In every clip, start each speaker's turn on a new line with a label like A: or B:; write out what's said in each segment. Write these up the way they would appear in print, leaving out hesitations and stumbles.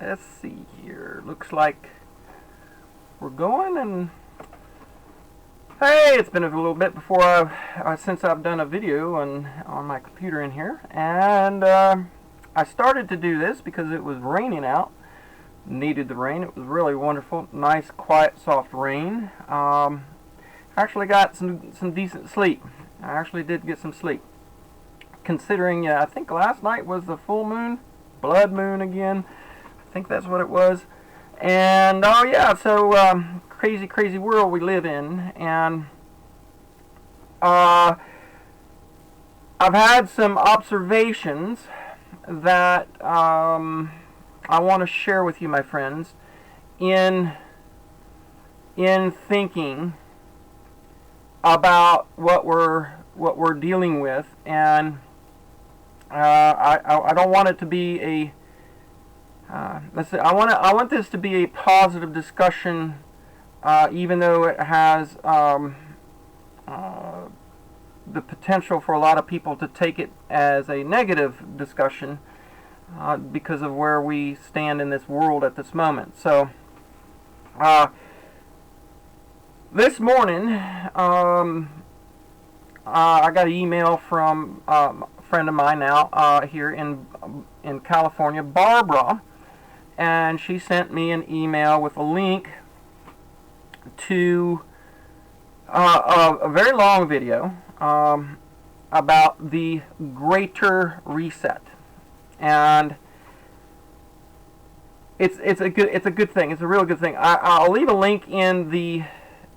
A: Let's see here. Looks like we're going, and hey, it's been a little bit before since I've done a video on my computer in here, and I started to do this because it was raining out. Needed the rain. It was really wonderful, nice, quiet, soft rain. Actually got some decent sleep. I actually did get some sleep, considering I think last night was the full moon, blood moon again. I think that's what it was. And oh yeah, so crazy world we live in, and I've had some observations that I want to share with you, my friends, in thinking about what we're dealing with, and I don't want it to be a let's say I want this to be a positive discussion, even though it has the potential for a lot of people to take it as a negative discussion, because of where we stand in this world at this moment. So this morning I got an email from a friend of mine now here in California, Barbara, and she sent me an email with a link to a very long video about the Greater Reset, and it's a good thing. It's a real good thing. I'll leave a link in the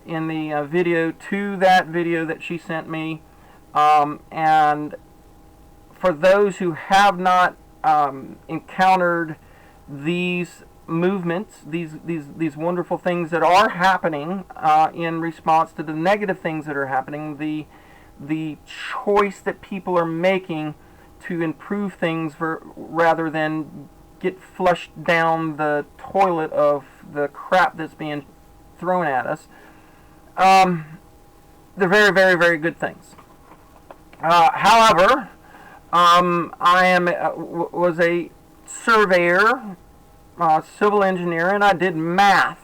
A: video to that video that she sent me, and for those who have not encountered these movements, these wonderful things that are happening in response to the negative things that are happening, the choice that people are making to improve things rather than get flushed down the toilet of the crap that's being thrown at us. They're very good things. However, I was a surveyor, civil engineer, and I did math.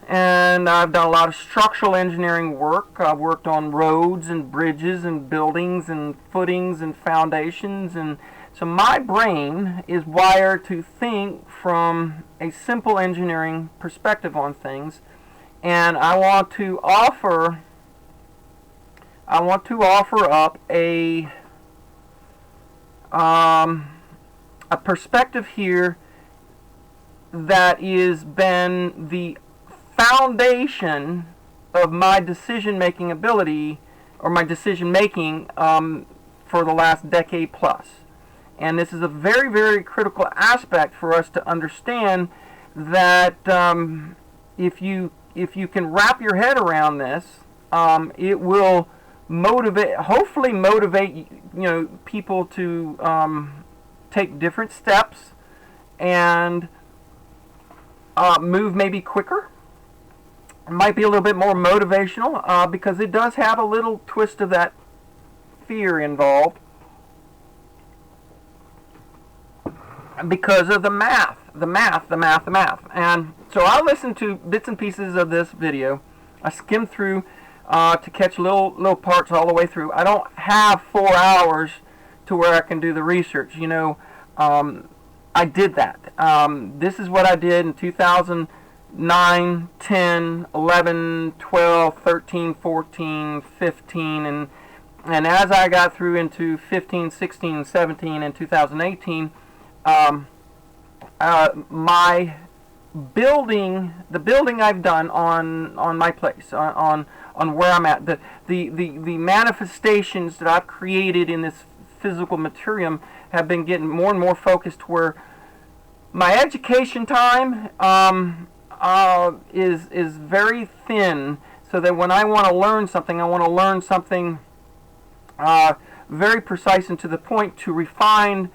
A: And I've done a lot of structural engineering work. I've worked on roads and bridges and buildings and footings and foundations, and so my brain is wired to think from a simple engineering perspective on things. And I want to offer up a perspective here that is been the foundation of my decision-making ability, or my decision-making for the last decade plus. And this is a very critical aspect for us to understand, that if you can wrap your head around this, it will hopefully motivate people to take different steps and move maybe quicker. It might be a little bit more motivational, because it does have a little twist of that fear involved, because of the math. And so I listened to bits and pieces of this video. I skimmed through to catch little parts all the way through. I don't have 4 hours to where I can do the research. I did that. This is what I did in 2009, 10, 11, 12, 13, 14, 15, and as I got through into 15, 16, 17, and 2018, my building, the building I've done on my place, on where I'm at, the manifestations that I've created in this physical material have been getting more and more focused, where my education time is very thin, so that when I want to learn something, I want to learn something very precise and to the point, to refine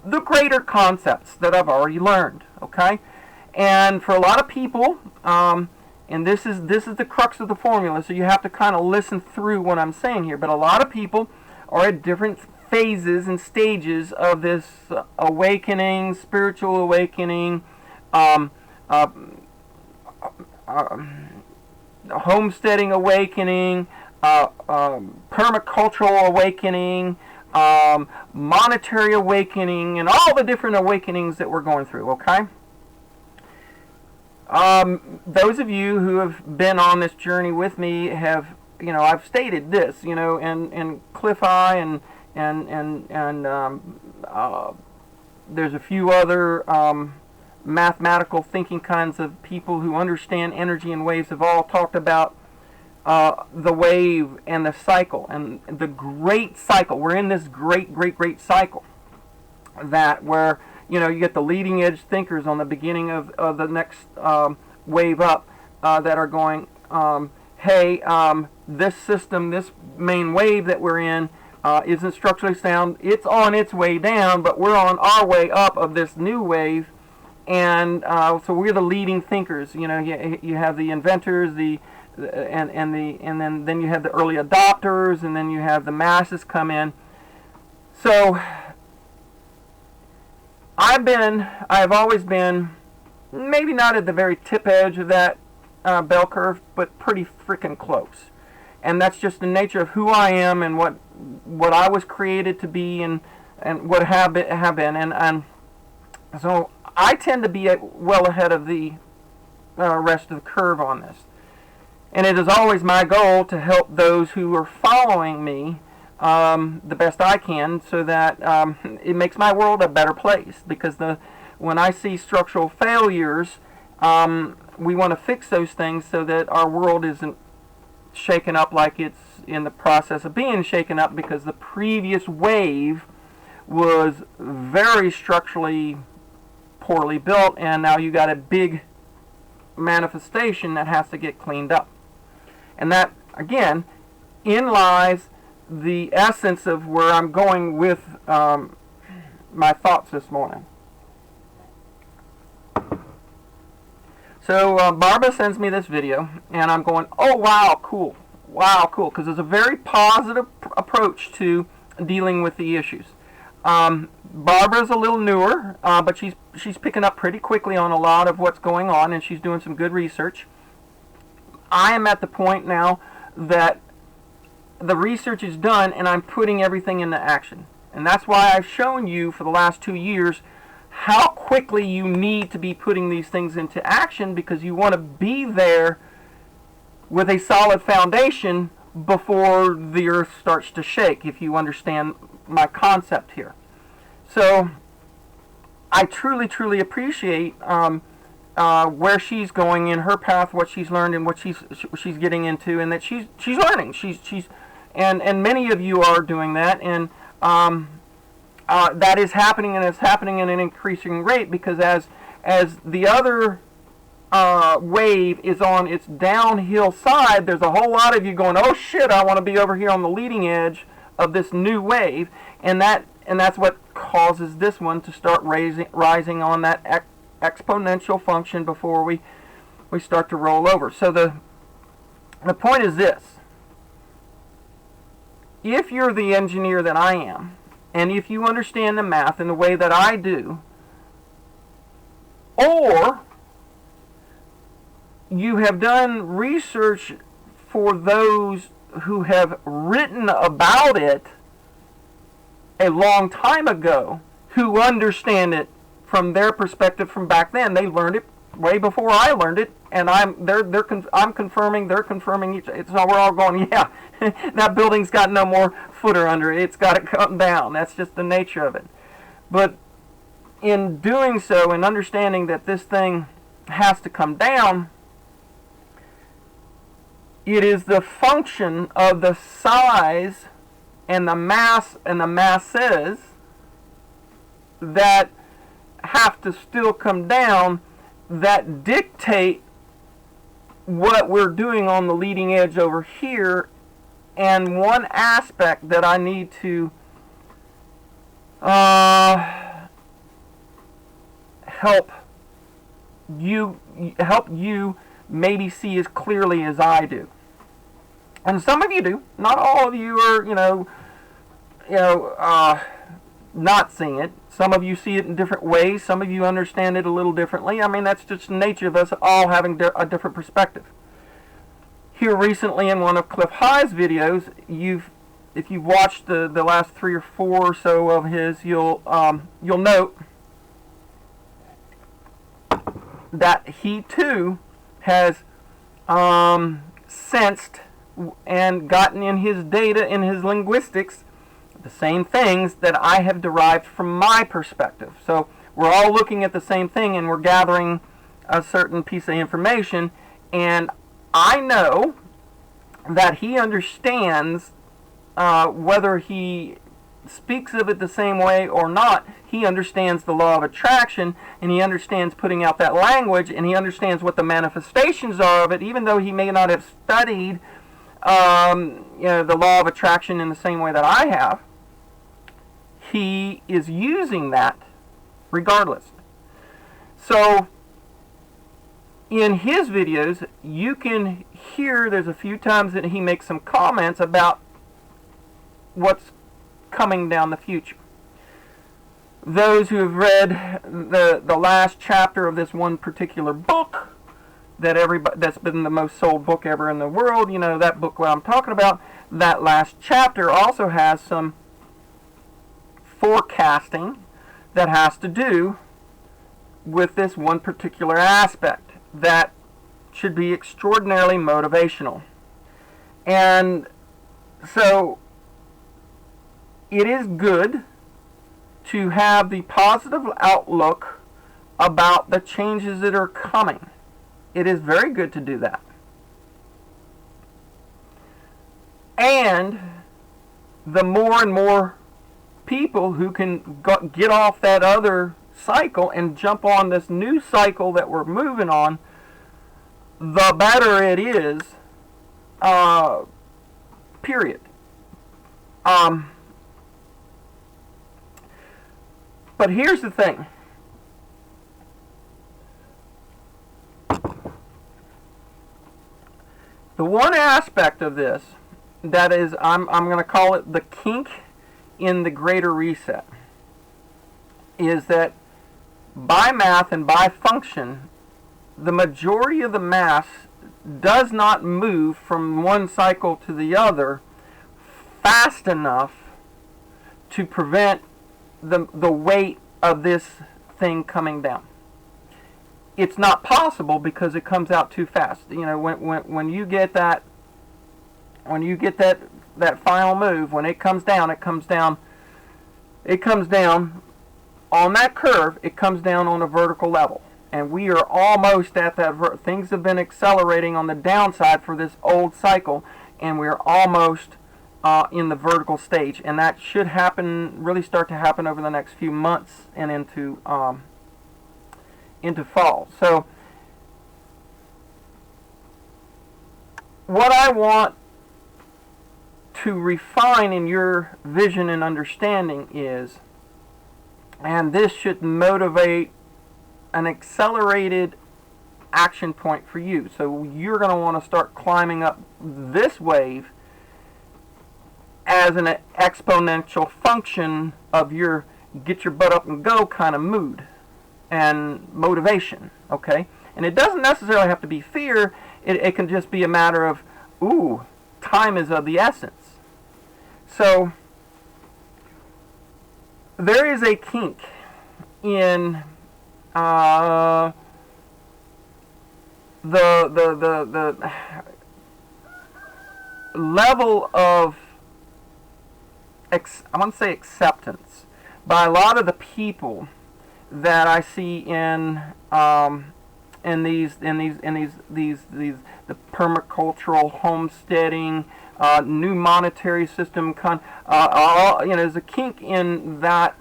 A: the greater concepts that I've already learned. Okay, and for a lot of people, and this is the crux of the formula, so you have to kind of listen through what I'm saying here. But a lot of people are at different phases and stages of this awakening, spiritual awakening, um, uh, homesteading awakening, permacultural awakening, monetary awakening, and all the different awakenings that we're going through, okay? Those of you who have been on this journey with me have, I've stated this, and Cliff Eye and there's a few other mathematical thinking kinds of people who understand energy and waves have all talked about the wave and the cycle and the great cycle. We're in this great cycle that where you get the leading edge thinkers on the beginning of the next wave up that are going, hey, this system, this main wave that we're in isn't structurally sound. It's on its way down, but we're on our way up of this new wave. And so we're the leading thinkers. You have the inventors, and then you have the early adopters, and then you have the masses come in. So I've always been maybe not at the very tip edge of that bell curve, but pretty freaking close. And that's just the nature of who I am and what I was created to be and what have been. And so I tend to be well ahead of the rest of the curve on this. And it is always my goal to help those who are following me the best I can, so that it makes my world a better place. Because when I see structural failures, we want to fix those things so that our world isn't shaken up like it's in the process of being shaken up, because the previous wave was very structurally poorly built, and now you got a big manifestation that has to get cleaned up. And that, again, in lies the essence of where I'm going with my thoughts this morning. So Barbara sends me this video, and I'm going, oh, wow, cool, because it's a very positive approach to dealing with the issues. Barbara's a little newer, but she's picking up pretty quickly on a lot of what's going on, and she's doing some good research. I am at the point now that the research is done, and I'm putting everything into action. And that's why I've shown you for the last 2 years how quickly you need to be putting these things into action, because you want to be there with a solid foundation before the earth starts to shake, if you understand my concept here. So I truly appreciate where she's going in her path, what she's learned, and what she's getting into, and that she's learning. And many of you are doing that, and that is happening, and it's happening at an increasing rate, because as the other wave is on its downhill side, there's a whole lot of you going, oh shit, I want to be over here on the leading edge of this new wave, and that's what causes this one to start rising on that exponential function before we start to roll over. So the point is this: if you're the engineer that I am, and if you understand the math in the way that I do, or you have done research for those who have written about it a long time ago, who understand it from their perspective from back then. They learned it way before I learned it, and I'm confirming, they're confirming each. It's all, we're all going, yeah, that building's got no more footer under it. It's got to come down. That's just the nature of it. But in doing so, and understanding that this thing has to come down, it is the function of the size and the mass and the masses that have to still come down, that dictate what we're doing on the leading edge over here. And one aspect that I need to help you maybe see as clearly as I do. And some of you do. Not all of you are, not seeing it. Some of you see it in different ways. Some of you understand it a little differently. I mean, that's just the nature of us all having a different perspective. Here recently in one of Cliff High's videos, if you've watched the last 3 or 4 or so of his, you'll note that he too has sensed and gotten in his data, in his linguistics, the same things that I have derived from my perspective. So we're all looking at the same thing and we're gathering a certain piece of information, and I know that he understands, whether he speaks of it the same way or not, he understands the law of attraction, and he understands putting out that language, and he understands what the manifestations are of it, even though he may not have studied the law of attraction in the same way that I have. He is using that regardless. So in his videos, you can hear there's a few times that he makes some comments about what's coming down the future. Those who have read the last chapter of this one particular book, that's been the most sold book ever in the world, that book what I'm talking about, that last chapter also has some forecasting that has to do with this one particular aspect that should be extraordinarily motivational. And so it is good to have the positive outlook about the changes that are coming. It is very good to do that. And the more and more people who can get off that other cycle and jump on this new cycle that we're moving on, the better it is, period. But here's the thing. The one aspect of this that is, I'm going to call it the kink in the greater reset, is that by math and by function, the majority of the mass does not move from one cycle to the other fast enough to prevent the weight of this thing coming down. It's not possible because it comes out too fast. When you get that final move, when it comes down on that curve, it comes down on a vertical level. And we are almost at that. Things have been accelerating on the downside for this old cycle, and we're almost in the vertical stage. And that should really start to happen over the next few months and into fall. So what I want to refine in your vision and understanding is, and this should motivate an accelerated action point for you. So you're going to want to start climbing up this wave as an exponential function of your get your butt up and go kind of mood and motivation, okay? And it doesn't necessarily have to be fear. It can just be a matter of, ooh, time is of the essence. So there is a kink in the level of I want to say acceptance by a lot of the people that I see in these the permacultural homesteading, new monetary system. There's a kink in that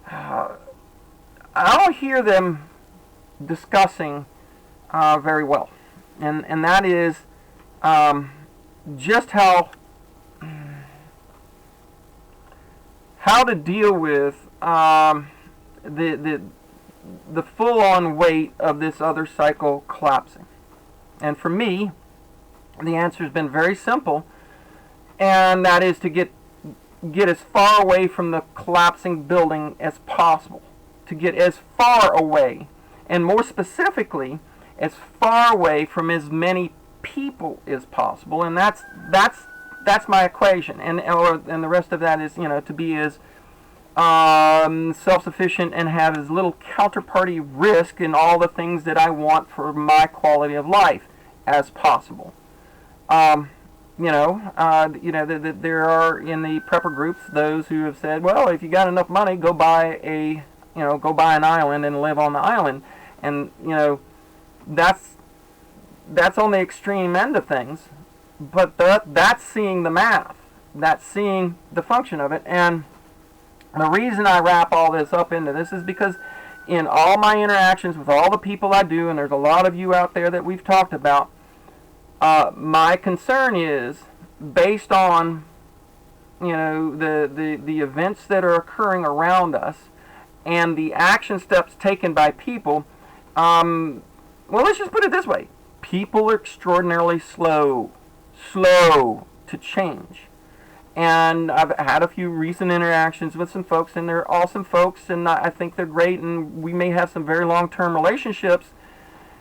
A: I don't hear them discussing very well, and that is just how to deal with the full-on weight of this other cycle collapsing. And for me, the answer has been very simple. and that is to get as far away from the collapsing building as possible, to get as far away, and more specifically, as far away from as many people as possible. And that's my equation. And the rest of that is, to be as self-sufficient and have as little counterparty risk in all the things that I want for my quality of life as possible. There are in the prepper groups those who have said, well, if you got enough money, go buy an island and live on the island. And that's on the extreme end of things, but that's seeing the math, that's seeing the function of it. And the reason I wrap all this up into this is because in all my interactions with all the people I do, and there's a lot of you out there that we've talked about, my concern is based on the events that are occurring around us and the action steps taken by people. Well, let's just put it this way: people are extraordinarily slow to change. And I've had a few recent interactions with some folks, and they're awesome folks, and I think they're great, and we may have some very long-term relationships.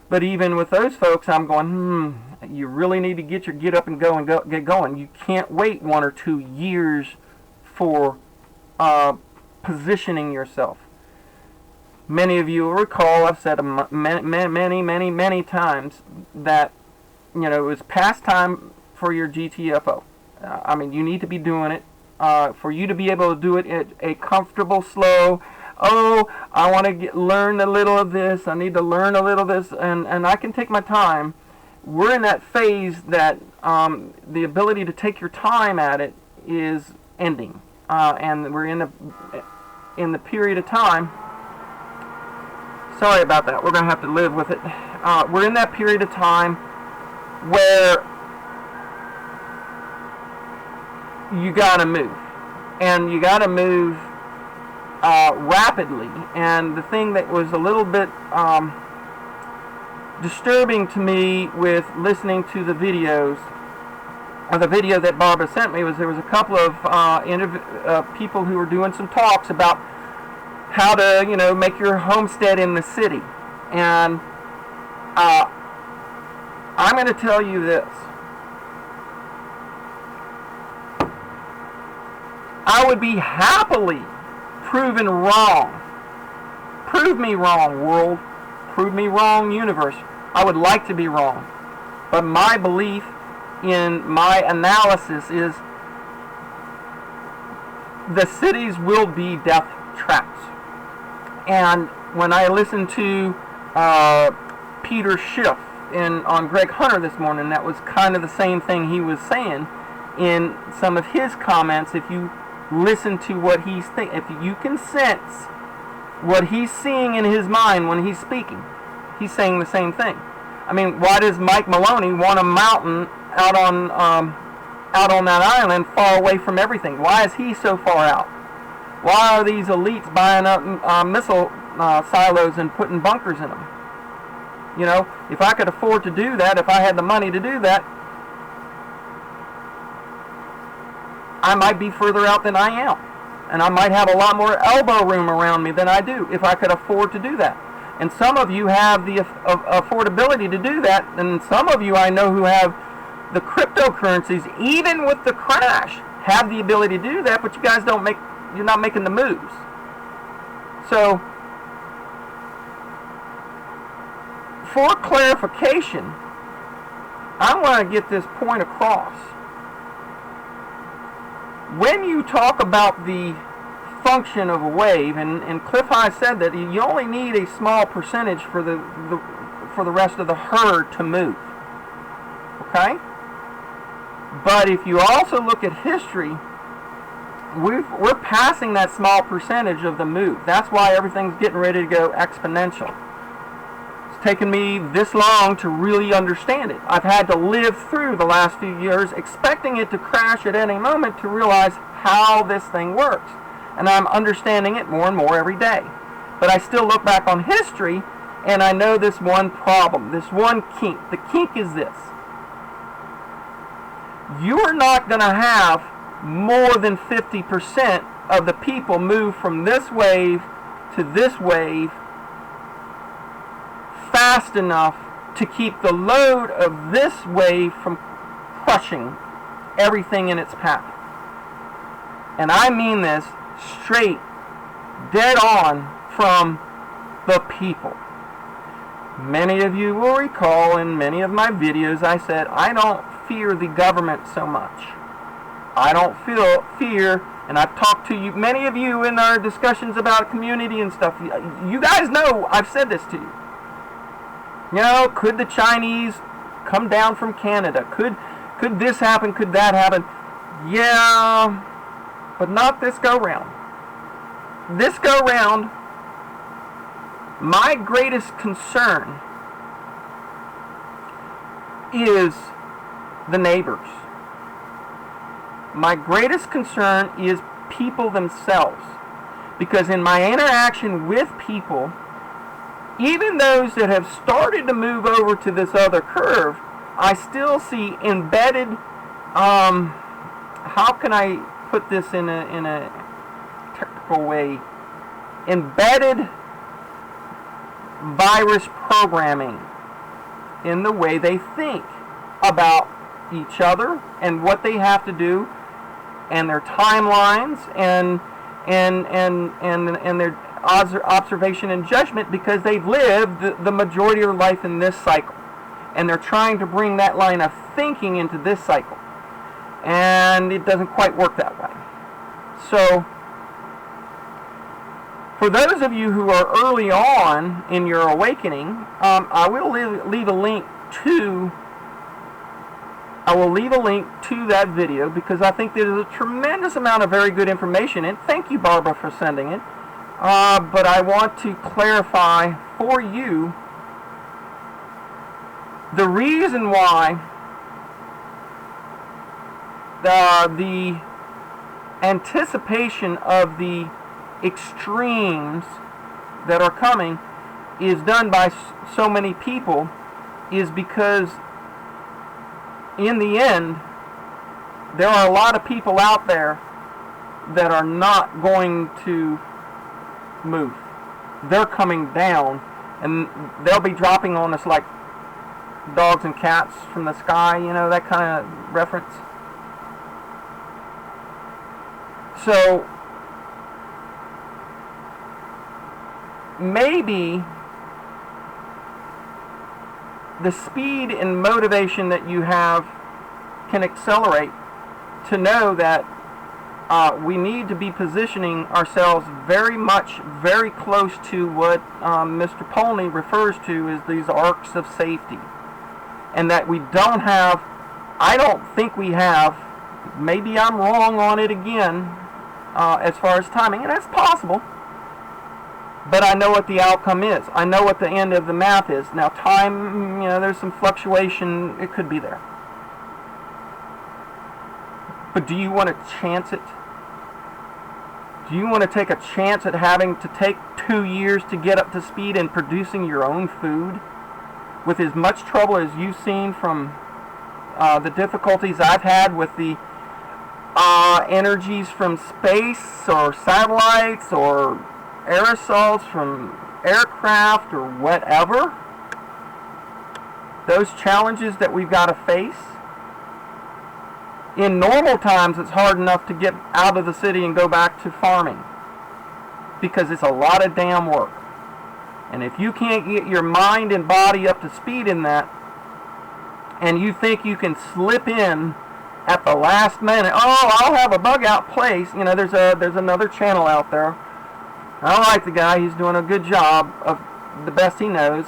A: But even with those folks, I'm going, you really need to get up and get going. You can't wait 1 or 2 years for positioning yourself. Many of you will recall, I've said many times that it's past time for your GTFO. You need to be doing it. For you to be able to do it at a comfortable, slow, I want to learn a little of this, I need to learn a little of this, and I can take my time. We're in that phase that the ability to take your time at it is ending. And we're in the period of time, sorry about that, we're going to have to live with it. We're in that period of time where you got to move. And you got to move rapidly. And the thing that was a little bit disturbing to me with listening to the videos, or the video that Barbara sent me, was there was a couple of people who were doing some talks about how to, make your homestead in the city. And I'm going to tell you this. I would be happily proven wrong. Prove me wrong, world. Prove me wrong, universe. I would like to be wrong. But my belief in my analysis is the cities will be death traps. And when I listened to Peter Schiff on Greg Hunter this morning, that was kind of the same thing he was saying in some of his comments. If you listen to what he's thinking, if you can sense what he's seeing in his mind when he's speaking, he's saying the same thing. Why does Mike Maloney want a mountain out on that island far away from everything? Why is he so far out? Why are these elites buying up missile silos and putting bunkers in them? If I could afford to do that, if I had the money to do that, I might be further out than I am. And I might have a lot more elbow room around me than I do if I could afford to do that. And some of you have the affordability to do that. And some of you I know who have the cryptocurrencies, even with the crash, have the ability to do that, but you guys you're not making the moves. So, for clarification, I want to get this point across. When you talk about the function of a wave, and Cliff High said that you only need a small percentage for the rest of the herd to move. Okay? But if you also look at history, we're passing that small percentage of the move. That's why everything's getting ready to go exponential. It's taken me this long to really understand it. I've had to live through the last few years expecting it to crash at any moment to realize how this thing works. And I'm understanding it more and more every day. But I still look back on history and I know this one problem, this one kink. The kink is this. you are not going to have more than 50% of the people move from this wave to this wave fast enough to keep the load of this wave from crushing everything in its path. And I mean this straight, dead on from the people. Many of you will recall in many of my videos I said I don't fear the government so much. I don't feel fear, and I've talked to you, many of you in our discussions about community and stuff. You guys know I've said this to you. You know, could the Chinese come down from Canada? Could this happen? Could that happen? Yeah, but not this go round. This go round, my greatest concern is the neighbors. My greatest concern is people themselves. Because in my interaction with people, even those that have started to move over to this other curve, I still see embedded, how can I put this in a technical way, embedded virus programming in the way they think about each other and what they have to do and their timelines and their observation and judgment, because they've lived the majority of their life in this cycle, and they're trying to bring that line of thinking into this cycle, and it doesn't quite work that way. So for those of you who are early on in your awakening, I will leave a link to that video, because I think there's a tremendous amount of very good information, and thank you, Barbara, for sending it. But I want to clarify for you the reason why the anticipation of the extremes that are coming is done by so many people, is because in the end there are a lot of people out there that are not going to move. They're coming down, and they'll be dropping on us like dogs and cats from the sky, you know, that kind of reference. So maybe the speed and motivation that you have can accelerate to know that we need to be positioning ourselves very close to what Mr. Polney refers to as these arcs of safety. And that we don't have, I don't think we have, maybe I'm wrong on it again, as far as timing, and that's possible, but I know what the outcome is. I know what the end of the math is. Now time, you know, there's some fluctuation, it could be there. But do you want to chance it? Do you want to take a chance at having to take 2 years to get up to speed in producing your own food? With as much trouble as you've seen from the difficulties I've had with the energies from space or satellites or aerosols from aircraft or whatever, those challenges that we've got to face. In normal times, it's hard enough to get out of the city and go back to farming, because it's a lot of damn work. And if you can't get your mind and body up to speed in that, and you think you can slip in at the last minute, oh, I'll have a bug out place. You know, there's another channel out there. I like the guy. He's doing a good job of the best he knows.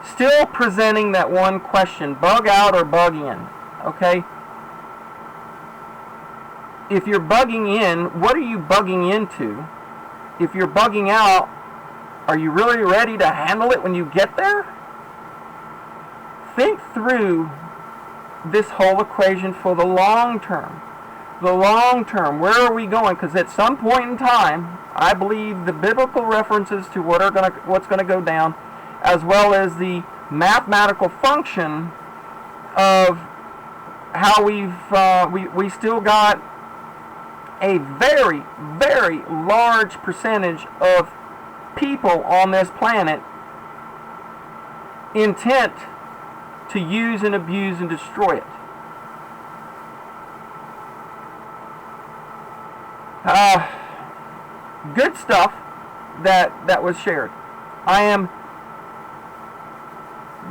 A: Still presenting that one question, bug out or bug in, okay? If you're bugging in, what are you bugging into? If you're bugging out, are you really ready to handle it when you get there? Think through this whole equation for the long term. The long term, where are we going? Because at some point in time, I believe the biblical references to what's going to go down, as well as the mathematical function of how we still got a very, very large percentage of people on this planet intent to use and abuse and destroy it. Good stuff that was shared. I am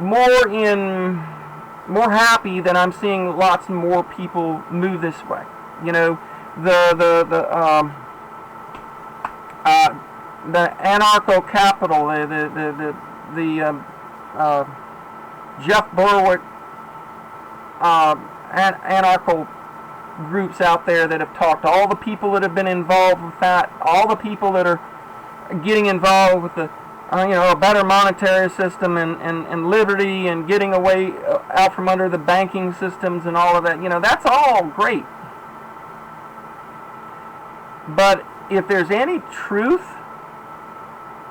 A: more happy that I'm seeing lots more people move this way. You know, the anarcho-capital, the Jeff Berwick anarcho groups out there that have talked, all the people that have been involved with that, all the people that are getting involved with the a better monetary system and liberty and getting away out from under the banking systems and all of that, that's all great. But if there's any truth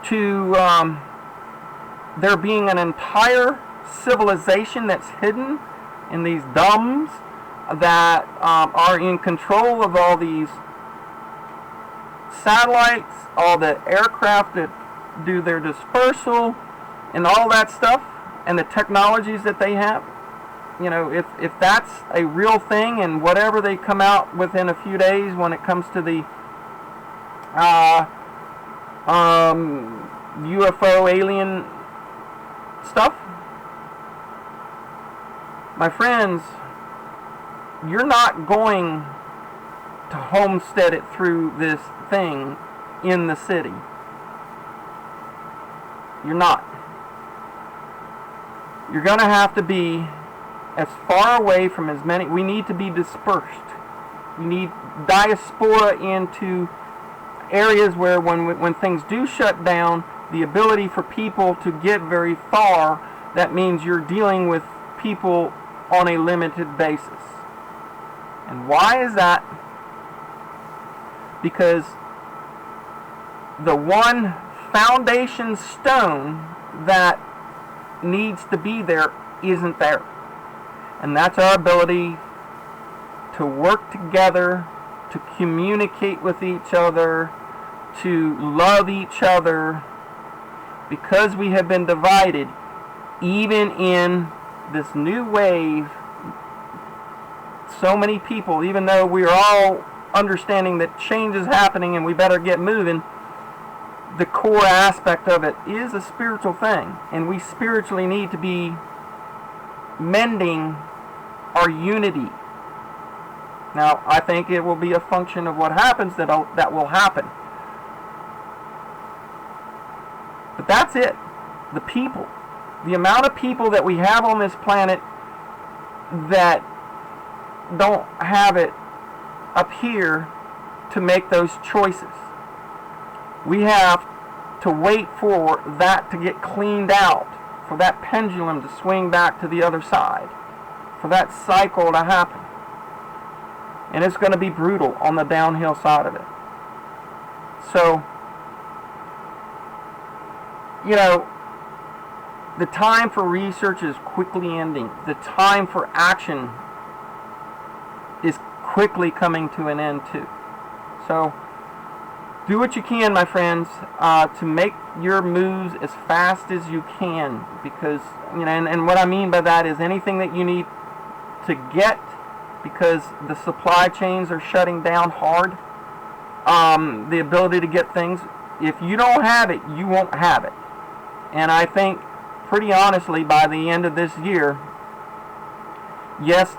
A: to there being an entire civilization that's hidden in these dumbs that are in control of all these satellites, all the aircraft that do their dispersal and all that stuff, and the technologies that they have, if that's a real thing, and whatever they come out within a few days when it comes to the UFO alien stuff, my friends, you're not going to homestead it through this thing in the city. You're not. You're going to have to be as far away from as many. We need to be dispersed. We need diaspora into areas where when things do shut down, the ability for people to get very far, that means you're dealing with people on a limited basis. And why is that? Because the one foundation stone that needs to be there isn't there. And that's our ability to work together, to communicate with each other, to love each other, because we have been divided. Even in this new wave, so many people, even though we are all understanding that change is happening and we better get moving, the core aspect of it is a spiritual thing, and we spiritually need to be mending our unity. Now, I think it will be a function of what happens that will happen. But that's it. The people. The amount of people that we have on this planet that don't have it up here to make those choices. We have to wait for that to get cleaned out, for that pendulum to swing back to the other side, for that cycle to happen. And it's going to be brutal on the downhill side of it. So, the time for research is quickly ending. The time for action is quickly coming to an end too. So, do what you can, my friends, to make your moves as fast as you can, because, and what I mean by that is anything that you need to get, because the supply chains are shutting down hard, the ability to get things, if you don't have it, you won't have it. And I think, pretty honestly, by the end of this year, yes,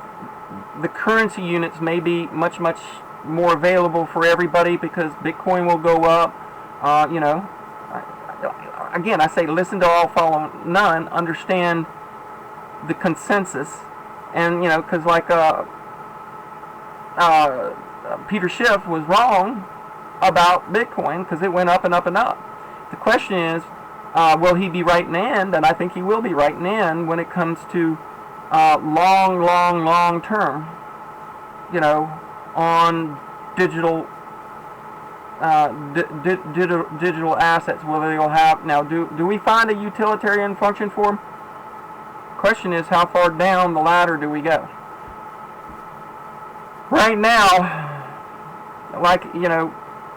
A: the currency units may be much, much more available for everybody because Bitcoin will go up. Again, I say listen to all, follow none, understand the consensus. And, because like Peter Schiff was wrong about Bitcoin because it went up and up and up. The question is, will he be writing in? And I think he will be writing in when it comes to long term, on digital digital assets. Whether they'll have now, do we find a utilitarian function for them? question is, how far down the ladder do we go? Right now, like, you know,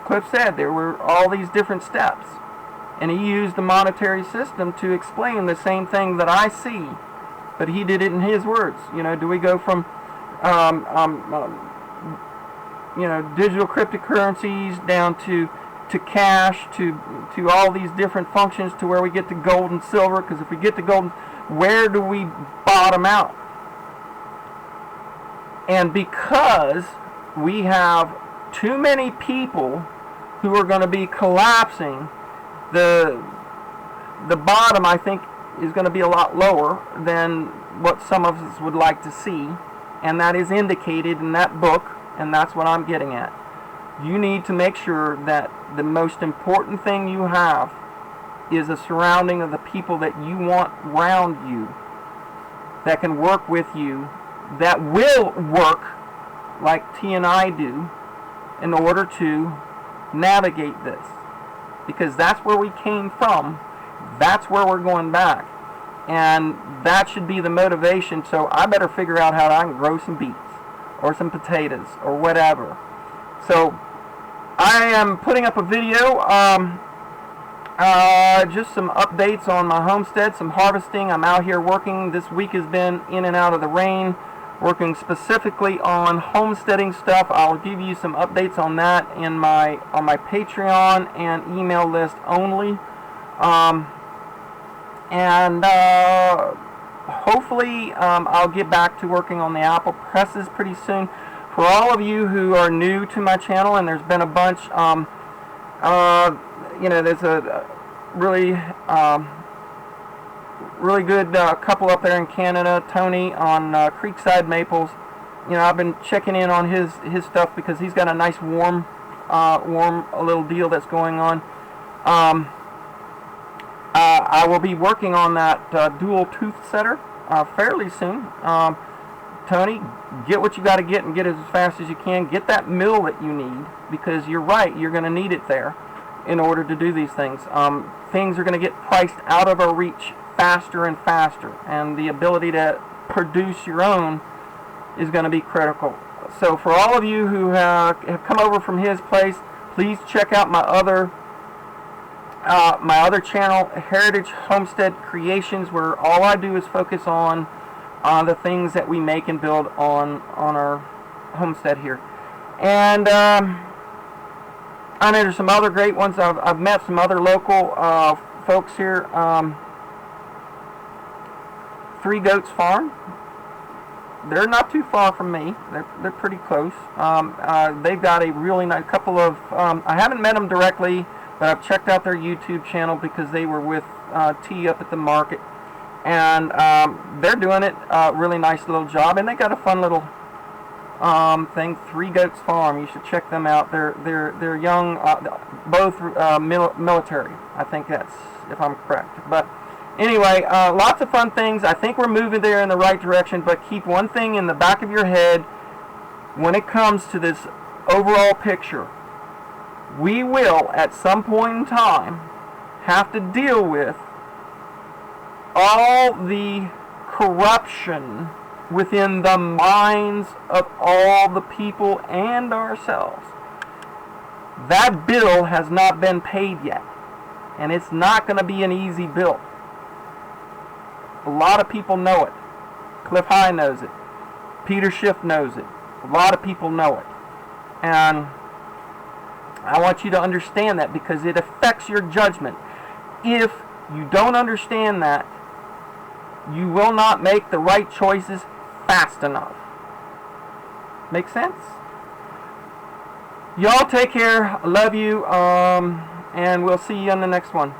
A: Cliff said, there were all these different steps. And he used the monetary system to explain the same thing that I see. But he did it in his words. You know, do we go from, you know, digital cryptocurrencies down to cash, to all these different functions, to where we get to gold and silver? Because if we get to gold, where do we bottom out? And because we have too many people who are going to be collapsing, the bottom, I think, is going to be a lot lower than what some of us would like to see, and that is indicated in that book, and that's what I'm getting at. You need to make sure that the most important thing you have is a surrounding of the people that you want around you, that can work with you, that will work like T and I do, in order to navigate this. Because that's where we came from, that's where we're going back, and that should be the motivation. So I better figure out how I can grow some beets or some potatoes or whatever. So I am putting up a video, just some updates on my homestead, some harvesting. I'm out here working. This week has been in and out of the rain, working specifically on homesteading stuff. I'll give you some updates on that in my Patreon and email list only, and hopefully I'll get back to working on the apple presses pretty soon. For all of you who are new to my channel, and there's been a bunch, you know, there's a really really good couple up there in Canada, Tony, on Creekside Maples. You know, I've been checking in on his stuff because he's got a nice warm little deal that's going on. I will be working on that dual tooth setter fairly soon. Tony, get what you got to get, and get it as fast as you can. Get that mill that you need, because you're right, you're going to need it there in order to do these things. Things are going to get priced out of our reach faster and faster, and the ability to produce your own is going to be critical. So for all of you who have come over from his place, please check out my other channel, Heritage Homestead Creations, where all I do is focus on the things that we make and build on our homestead here. And I know there's some other great ones. I've met some other local folks here. Three Goats Farm. They're not too far from me. They're pretty close. They've got a really nice couple of. I haven't met them directly, but I've checked out their YouTube channel because they were with T up at the market, and they're doing it really nice little job. And they got a fun little thing. Three Goats Farm. You should check them out. They're young, both military. I think that's, if I'm correct, but. Anyway, lots of fun things. I think we're moving there in the right direction, but keep one thing in the back of your head when it comes to this overall picture. We will, at some point in time, have to deal with all the corruption within the minds of all the people and ourselves. That bill has not been paid yet, and it's not going to be an easy bill. A lot of people know it. Cliff High knows it. Peter Schiff knows it. A lot of people know it. And I want you to understand that, because it affects your judgment. If you don't understand that, you will not make the right choices fast enough. Make sense? Y'all take care. I love you. And we'll see you on the next one.